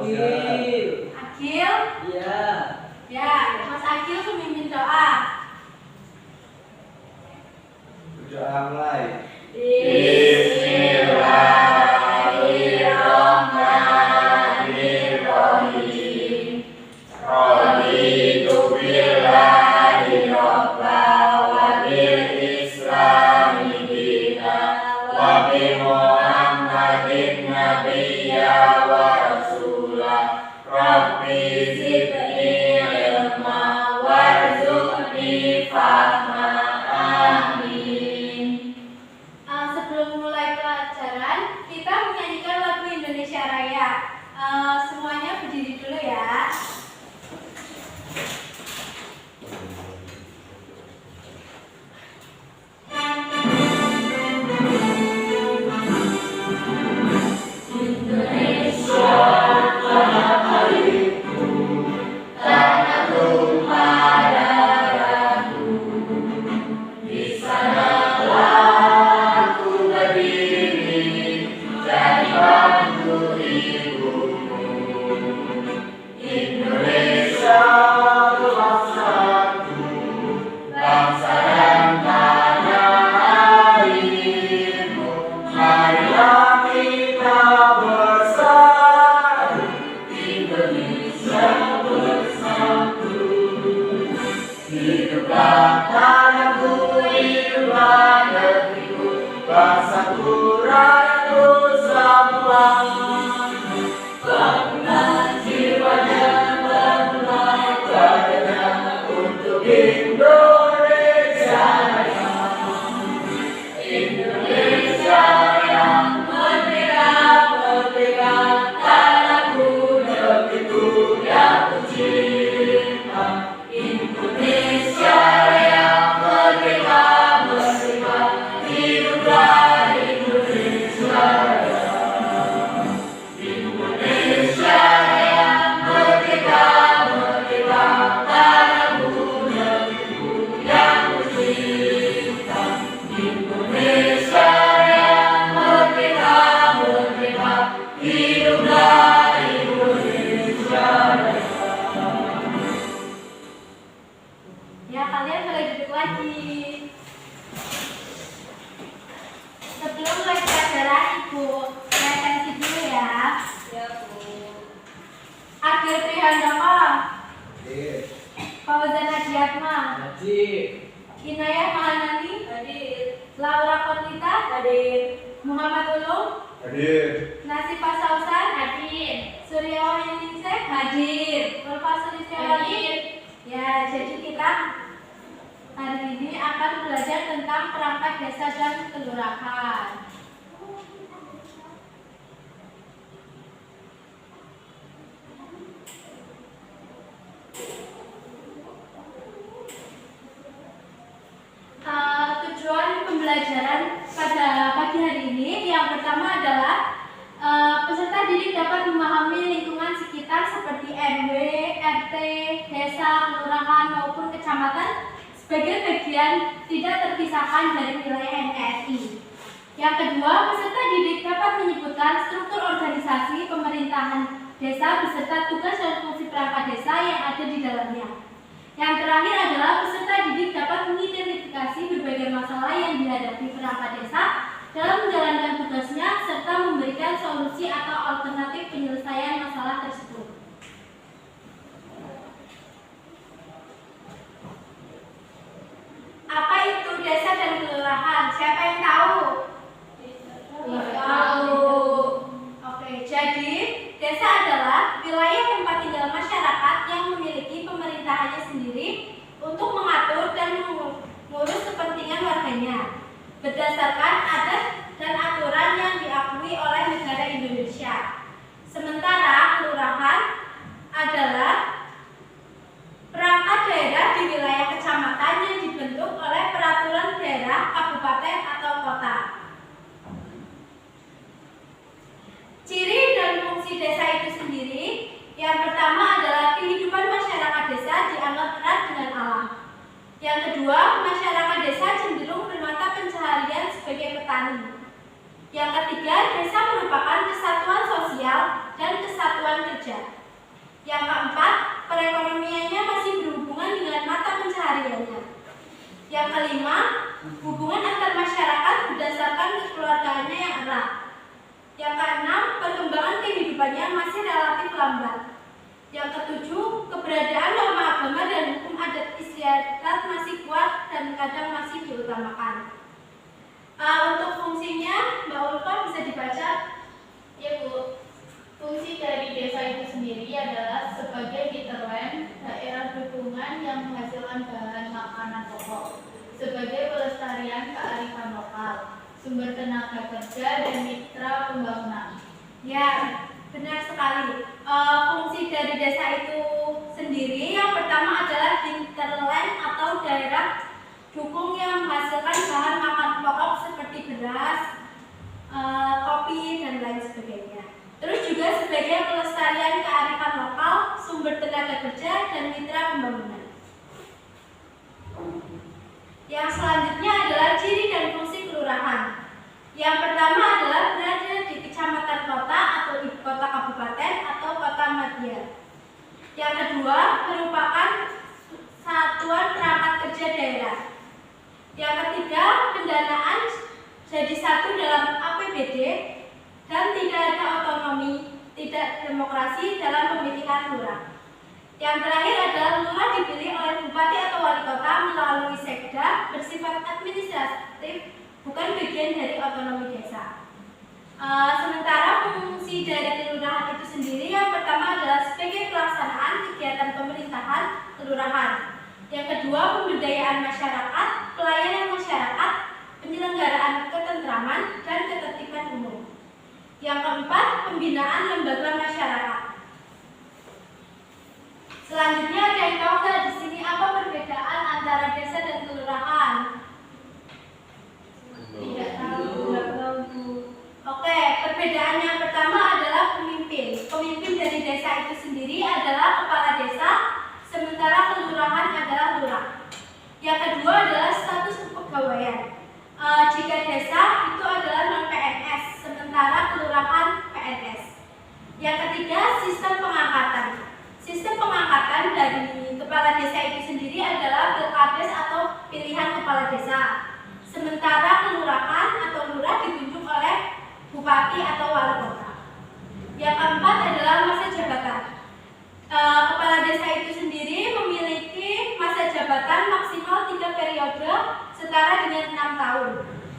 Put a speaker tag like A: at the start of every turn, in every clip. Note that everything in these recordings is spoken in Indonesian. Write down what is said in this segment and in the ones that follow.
A: Agil.
B: Agil?
A: Iya.
B: Ya, Mas Agil pemimpin doa.
C: Berdoa mulai.
D: Bismillahirrahmanirrahim. Raditu billahi robba wa bil islami dina wa bi Muhammadin nabiyya wa rasulah. Rabbi zidni ilma warzuqni fahma. Amin.
B: Sebelum mulai pelajaran, kita menyanyikan lagu Indonesia Raya. Semuanya berdiri dulu ya. Ya, kalian boleh duduk lagi. Sebelum mulai pelajaran, Ibu presensi dulu ya.
A: Ya, Bu.
B: Agil Trihandoko,
C: Hadir.
B: Fauzan Adiatma,
A: Hadir.
B: Inayah Mahanani,
A: Hadir.
B: Laura Konita,
A: Hadir.
B: Muhammad Ulum,
C: Hadir.
B: Nasifa Sausan, hadir. Suryawan Ningsih, hadir. Profesor Istiawati. Ya, jadi kita hari ini akan belajar tentang perangkat desa dan kelurahan. Tujuan pembelajaran pada pagi hari ini yang pertama adalah peserta didik dapat memahami lingkungan sekitar seperti RW, RT, desa, kelurahan maupun kecamatan sebagai bagian tidak terpisahkan dari wilayah NKRI. Yang kedua, peserta didik dapat menyebutkan struktur organisasi pemerintahan desa beserta tugas dan fungsi perangkat desa yang ada di dalamnya. Yang terakhir adalah peserta didik dapat mengidentifikasi berbagai masalah yang dihadapi perangkat desa dalam menjalankan tugasnya serta memberikan solusi atau alternatif penyelesaian masalah tersebut. Apa itu desa dan kelurahan? Siapa yang tahu? Tahu. Oke, jadi desa adalah wilayah tempat tinggal masyarakat yang memiliki pemerintahannya sendiri untuk mengatur dan mengurus kepentingan warganya berdasarkan adat dan aturan yang diakui oleh negara Indonesia. Sementara kelurahan adalah perangkat daerah di wilayah kecamatan yang dibentuk oleh peraturan daerah, kabupaten atau kota. Ciri dan fungsi desa itu sendiri, yang pertama adalah kehidupan masyarakat desa dianggap erat dengan alam. Yang kedua, masyarakat desa cenderung bermata pencaharian sebagai petani. Yang ketiga, desa merupakan kesatuan sosial dan kesatuan kerja. kelima, hubungan antar masyarakat berdasarkan kekeluargaannya yang erat. Yang keenam, perkembangan kehidupannya masih relatif lambat. Yang ketujuh, keberadaan norma agama dan hukum adat istiadat masih kuat dan kadang masih diutamakan. Untuk fungsinya, Mbak Ulfa bisa dibaca.
D: Ya Bu, fungsi dari desa itu sendiri adalah sebagai hinterland, daerah dukungan yang menghasilkan bahan makanan pokok, sebagai pelestarian kearifan lokal, sumber tenaga kerja dan mitra pembangunan.
B: Ya, benar sekali. Fungsi dari desa itu sendiri yang pertama adalah hinterland atau daerah dukung yang menghasilkan bahan makan pokok seperti beras, kopi, dan lain sebagainya. Terus juga sebagai pelestarian kearifan lokal, sumber tenaga kerja, dan mitra pembangunan. Yang selanjutnya adalah ciri dan fungsi kelurahan. Yang pertama adalah berada di kecamatan kota atau ibu kota kabupaten atau kota madya. Yang kedua merupakan satuan perangkat kerja daerah. Yang ketiga, pendanaan jadi satu dalam APBD dan tidak ada otonomi, tidak demokrasi dalam pemilihan lurah. Yang terakhir adalah lurah dipilih oleh bupati atau wali kota melalui sekda, bersifat administratif, bukan bagian dari otonomi desa. Sementara fungsi dari kelurahan itu sendiri yang pertama adalah sebagai pelaksanaan kegiatan pemerintahan kelurahan. Yang kedua, pemberdayaan masyarakat, pelayanan masyarakat, penyelenggaraan ketentraman dan ketertiban umum. Yang keempat, pembinaan lembaga masyarakat. Selanjutnya ada yang tahu nggak di sini apa perbedaan antara desa dan kelurahan? Tidak tahu. Oke, perbedaan yang pertama adalah pemimpin. Pemimpin dari desa itu sendiri adalah kepala desa, sementara kelurahan adalah lurah. Yang kedua adalah status kepegawaian. Jika desa itu adalah non-PNS, sementara kelurahan PNS. Yang ketiga, sistem pengangkatan. Sistem pengangkatan dari kepala desa itu sendiri adalah pilkades atau pilihan kepala desa. Sementara kelurahan atau lurah ditunjuk oleh bupati atau wali kota. Yang keempat adalah masa jabatan. Kepala desa itu sendiri memiliki masa jabatan maksimal 3 periode setara dengan 6 tahun.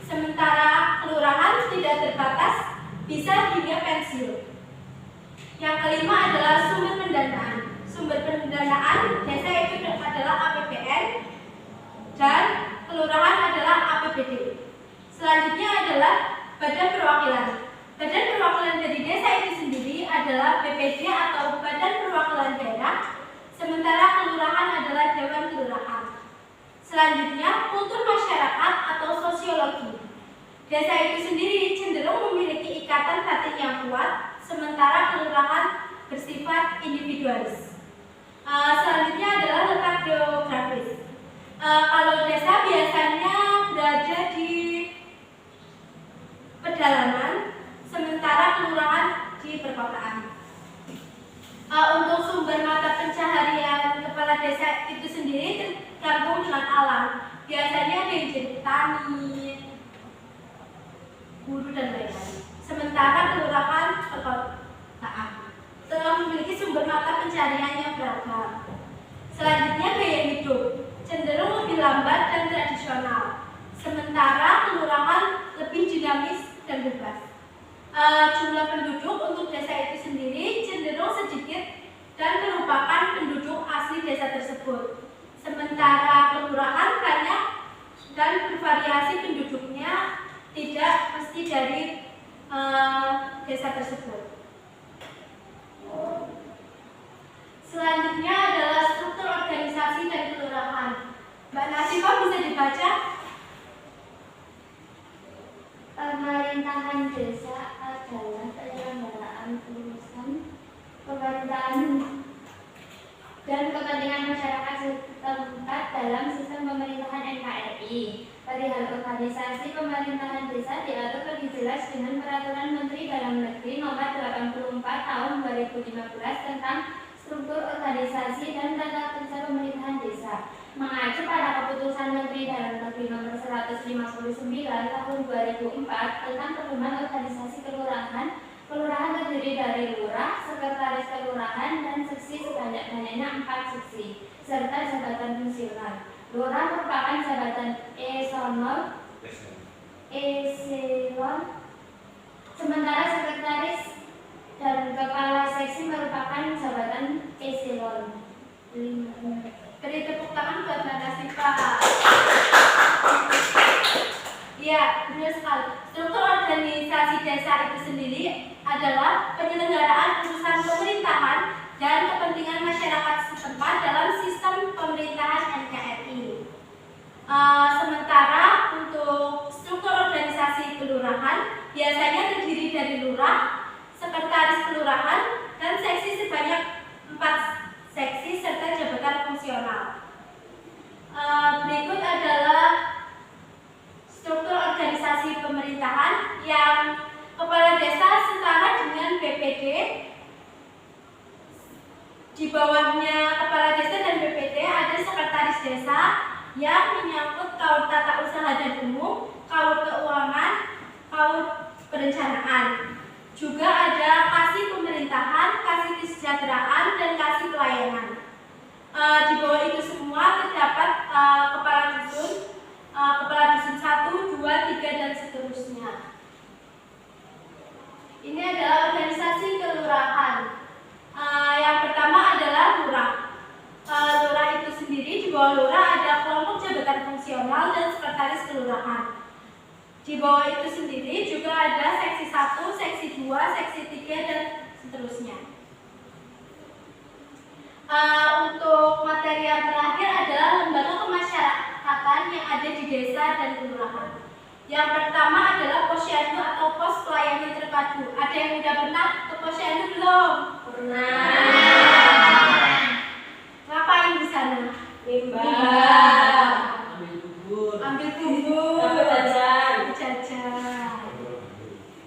B: Sementara kelurahan tidak terbatas, bisa hingga pensiun. Yang kelima adalah sumber pendanaan. Sumber pendanaan desa itu adalah APBN dan kelurahan adalah APBD. Selanjutnya adalah badan perwakilan. Badan perwakilan dari desa itu sendiri adalah BPD atau Badan Perwakilan Daerah, sementara kelurahan adalah Dewan Kelurahan. Selanjutnya, kultur masyarakat atau sosiologi. Desa itu sendiri cenderung memiliki ikatan batin yang kuat, sementara kelurahan bersifat individualis. Selanjutnya adalah letak geografis. Kalau desa biasanya berada di pedalaman, sementara kelurahan di perkotaan. Untuk sumber mata pencaharian kepala desa itu sendiri tergantung dengan alam. Biasanya ada yang jadi petani, guru dan lain-lain. Sementara kelurahan perkotaan telah memiliki sumber mata pencaharian yang beragam. Selanjutnya gaya hidup cenderung lebih lambat dan tradisional. Sementara kelurahan lebih dinamis dan bebas. Jumlah penduduk untuk desa itu sendiri cenderung sedikit dan merupakan penduduk asli desa tersebut. Sementara kelurahan banyak dan bervariasi penduduknya, tidak mesti dari desa tersebut. Selanjutnya adalah struktur organisasi dan kelurahan. Mbak Nasifah bisa dibaca?
E: Pemerintahan desa adalah penyelenggaraan urusan pemerintahan dan kepentingan masyarakat setempat dalam sistem pemerintahan NKRI. Perihal organisasi pemerintahan desa diatur lebih jelas dengan Peraturan Menteri Dalam Negeri Nomor 84 Tahun 2015 tentang struktur organisasi dan tata kerja pemerintahan desa. Mengacu pada keputusan Menteri Dalam Negeri Nomor 159 Tahun 2004 tentang pedoman organisasi kelurahan, kelurahan terdiri dari lurah, sekretaris kelurahan, dan seksi sebanyak-banyaknya 4 seksi, serta jabatan fungsional. Lurah merupakan jabatan eselon, sementara sekretaris dan kepala seksi merupakan jabatan eselon 5.
B: Beri tepuk tangan buat Mbak Nasifa. Ya, benar sekali. Struktur organisasi desa itu sendiri adalah penyelenggaraan urusan pemerintahan dan kepentingan masyarakat setempat dalam sistem pemerintahan NKRI. Sementara untuk struktur organisasi kelurahan biasanya terdiri dari lurah, sekretaris kelurahan, dan seksi sebanyak 4 seksi serta jabatan fungsional. Berikut adalah struktur organisasi pemerintahan yang kepala desa setara dengan BPD. Di bawahnya kepala desa dan BPD ada sekretaris desa yang menyangkut kaur tata usaha dan umum, kaur keuangan, kaur perencanaan. Juga ada kasih pemerintahan, kasih kesejahteraan, dan kasih pelayanan. Di bawah itu semua terdapat kepala dusun 1, 2, 3, dan seterusnya. Ini adalah organisasi kelurahan. Yang pertama adalah lurah. Lurah itu sendiri, di bawah lurah ada kelompok jabatan fungsional dan sekretaris kelurahan. Di bawah itu sendiri juga ada seksi 1, seksi 2, seksi 3, dan seterusnya. Untuk materi yang terakhir adalah lembaga kemasyarakatan yang ada di desa dan kelurahan. Yang pertama adalah posyandu atau pos pelayanan terpadu. Ada yang udah pernah ke posyandu belum?
A: Pernah.
B: Ngapain di sana?
A: Nimbang. Ambil bubur.
B: Ambil bubur.
A: Ambil jajan.
B: Jajan.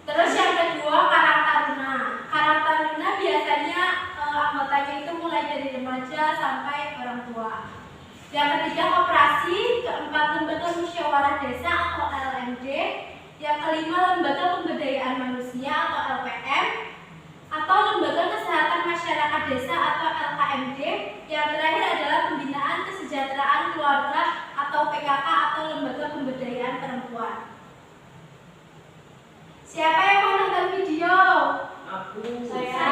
B: Terus yang kedua Karang Taruna. Karang Taruna biasanya anggotanya itu mulai dari remaja sampai orang tua. Yang ketiga koperasi, keempat lembaga musyawarah desa atau LMD, yang kelima lembaga pemberdayaan manusia atau LPM, atau lembaga kesehatan masyarakat desa atau LKMD, yang terakhir adalah pembinaan kesejahteraan keluarga atau PKK atau lembaga pemberdayaan perempuan. Siapa yang mau nonton video?
A: Aku.
B: Saya.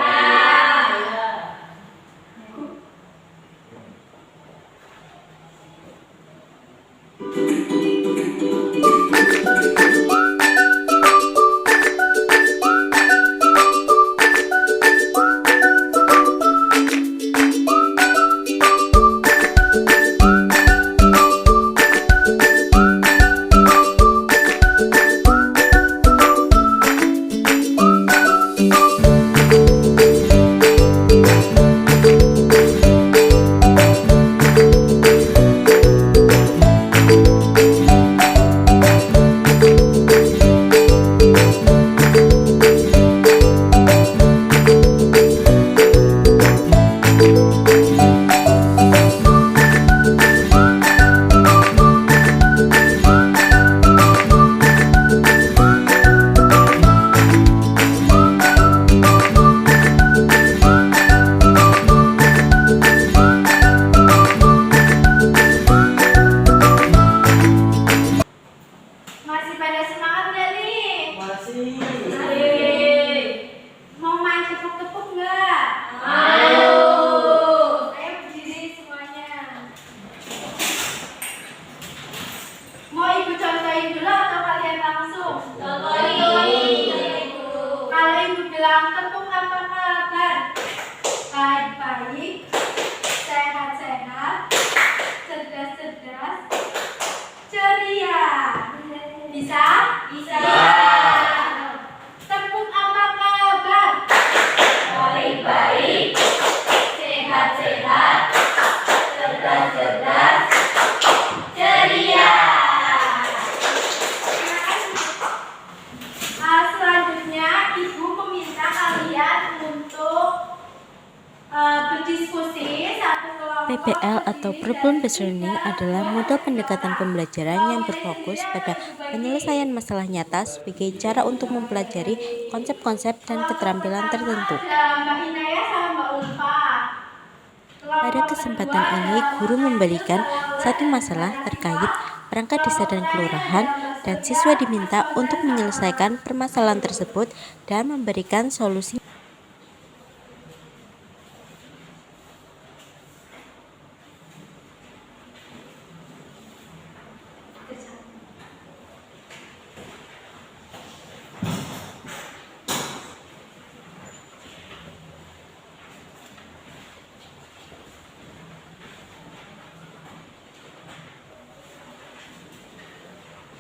F: PBL atau Problem Based Learning adalah model pendekatan pembelajaran yang berfokus pada penyelesaian masalah nyata sebagai cara untuk mempelajari konsep-konsep dan keterampilan tertentu.
B: Ada Mbak Inaya sama Mbak Ulfa.
F: Pada kesempatan ini, guru memberikan satu masalah terkait perangkat desa dan kelurahan, dan siswa diminta untuk menyelesaikan permasalahan tersebut dan memberikan solusi.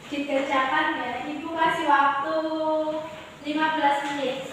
B: Dikerjakan ya, Ibu kasih waktu 15 menit.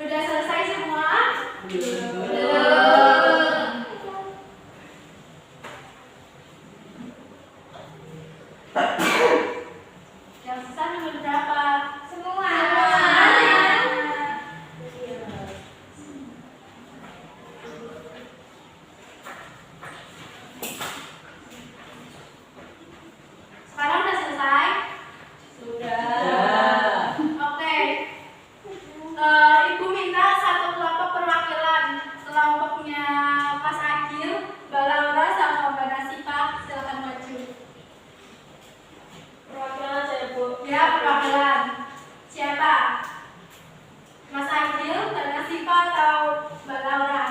B: Udah selesai semua? Yang sisa nomor berapa?
E: Semua.
B: Sekarang udah selesai?
A: Sudah.
B: Oke. Ibu minta satu kelompok perwakilan. Kelompoknya Mas Agil, Mbak Laura, sama Mbak Nasifa. Silakan maju.
A: Perwakilan saya, Bu.
B: Ya, perwakilan. Siapa? Mas Agil, Mbak Nasifa, atau Mbak Laura?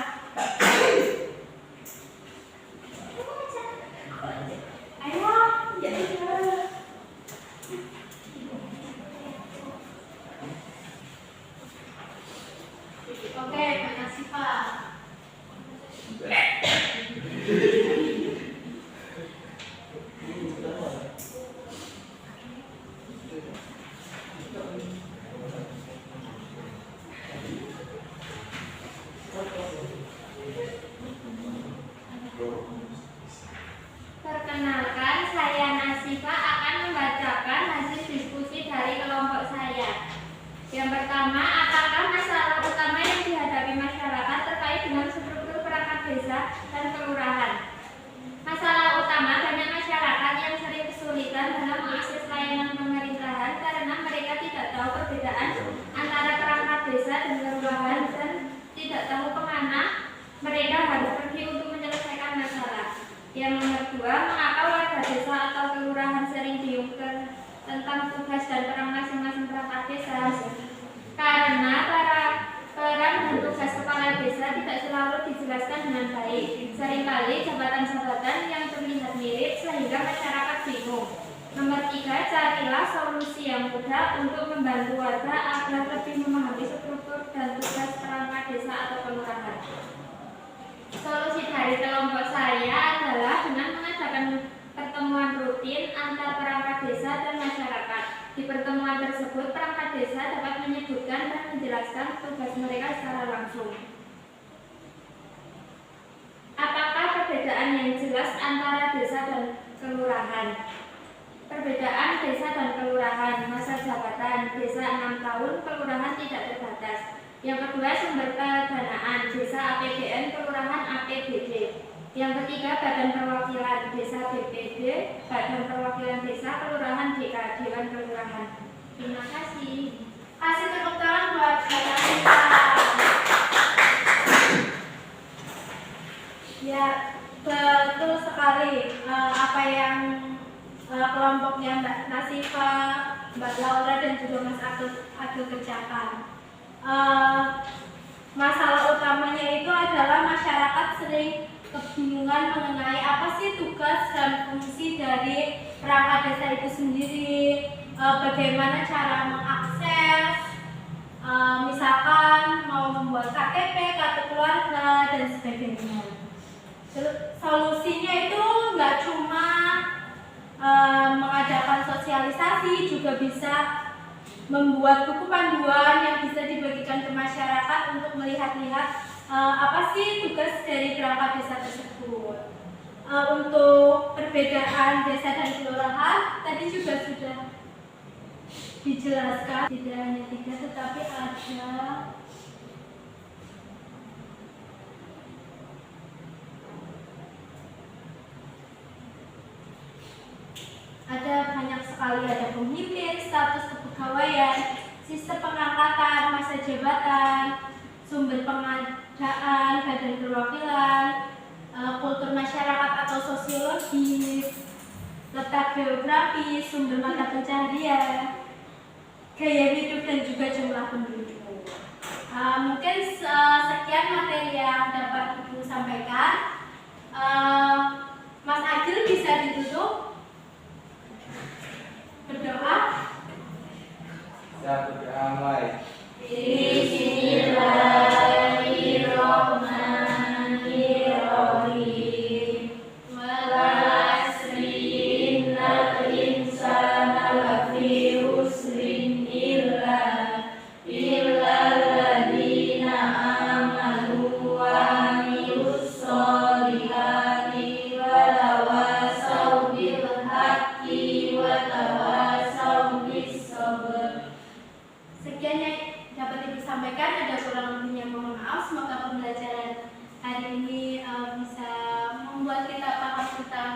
B: Ayo, jadi Oke, Mbak Nasifa.
E: Perkenalkan, saya Nasifa akan membacakan hasil diskusi dari kelompok saya. Yang pertama, apakah masalah utama yang dihadapi masyarakat terkait dengan struktur perangkat desa dan kelurahan? Masalah utama banyak masyarakat yang sering kesulitan dalam mengakses layanan pemerintahan karena mereka tidak tahu perbedaan antara perangkat desa dan kelurahan dan tidak tahu kemana mereka harus pergi untuk menyelesaikan masalah. Yang nomor dua, mengapa warga desa atau kelurahan sering bingung tentang tugas dan peran masing-masing perangkat desa? Karena peran dan tugas kepala desa tidak selalu dijelaskan dengan baik. Seringkali jabatan-jabatan yang terlihat mirip sehingga masyarakat bingung. Nomor tiga, carilah solusi yang mudah untuk membantu warga agar lebih memahami struktur dan tugas perangkat desa atau kelurahan. Solusi dari kelompok saya adalah dengan mengadakan pertemuan rutin antar perangkat desa dan masyarakat. Di pertemuan tersebut, perangkat desa dapat menyebutkan dan menjelaskan tugas mereka secara langsung. Apakah perbedaan yang jelas antara desa dan kelurahan? Perbedaan desa dan kelurahan, masa jabatan, desa 6 tahun, kelurahan tidak terbatas. Yang kedua, sumber pendanaan, desa APBN, kelurahan APBD. Yang ketiga, badan perwakilan, desa BPD, badan perwakilan desa, kelurahan DK, Dewan Kelurahan. Terima kasih.
B: Kasih tepuk tangan buat Mbak Nasifa. Ya, betul sekali apa yang kelompoknya Mbak Nasifa, Mbak Laura, dan juga Mas Agil kerjakan. Masalah utamanya itu adalah masyarakat sering kebingungan mengenai apa sih tugas dan fungsi dari perangkat desa itu sendiri, bagaimana cara mengakses, misalkan mau membuat KTP, kartu keluarga, dan sebagainya. Solusinya itu nggak cuma mengadakan sosialisasi, juga bisa membuat buku panduan yang bisa dibagikan ke masyarakat untuk melihat-lihat apa sih tugas dari perangkat desa tersebut. Untuk perbedaan desa dan kelurahan tadi juga sudah dijelaskan, tidak hanya 3 tetapi ada banyak sekali, ada pemimpin, status kepegawaian, sistem pengangkatan, masa jabatan, sumber pengadaan, badan perwakilan, kultur masyarakat atau sosiologis, letak geografis, sumber mata pencaharian, gaya hidup dan juga jumlah penduduk. Mungkin sekian materi yang dapat Ibu sampaikan. Mas Agil bisa ditutup. Berdoa.
C: Ya, berdoa mulai.
D: Bismillahirrahmanirrahim. Walasri innal insana lafi khusrin illa alladziina aamanu wa 'amilus sholihati wa tawasaw bil haqqi wa tawasaw bis sabr.
B: Sekian yang dapat Ibu sampaikan, ada kurang lebihnya mohon maaf. Semoga pembelajaran hari ini bisa membuat kita paham tentang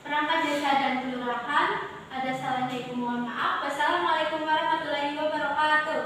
B: perangkat desa dan kelurahan. Ada salahnya Ibu mohon maaf. Wassalamualaikum warahmatullahi wabarakatuh.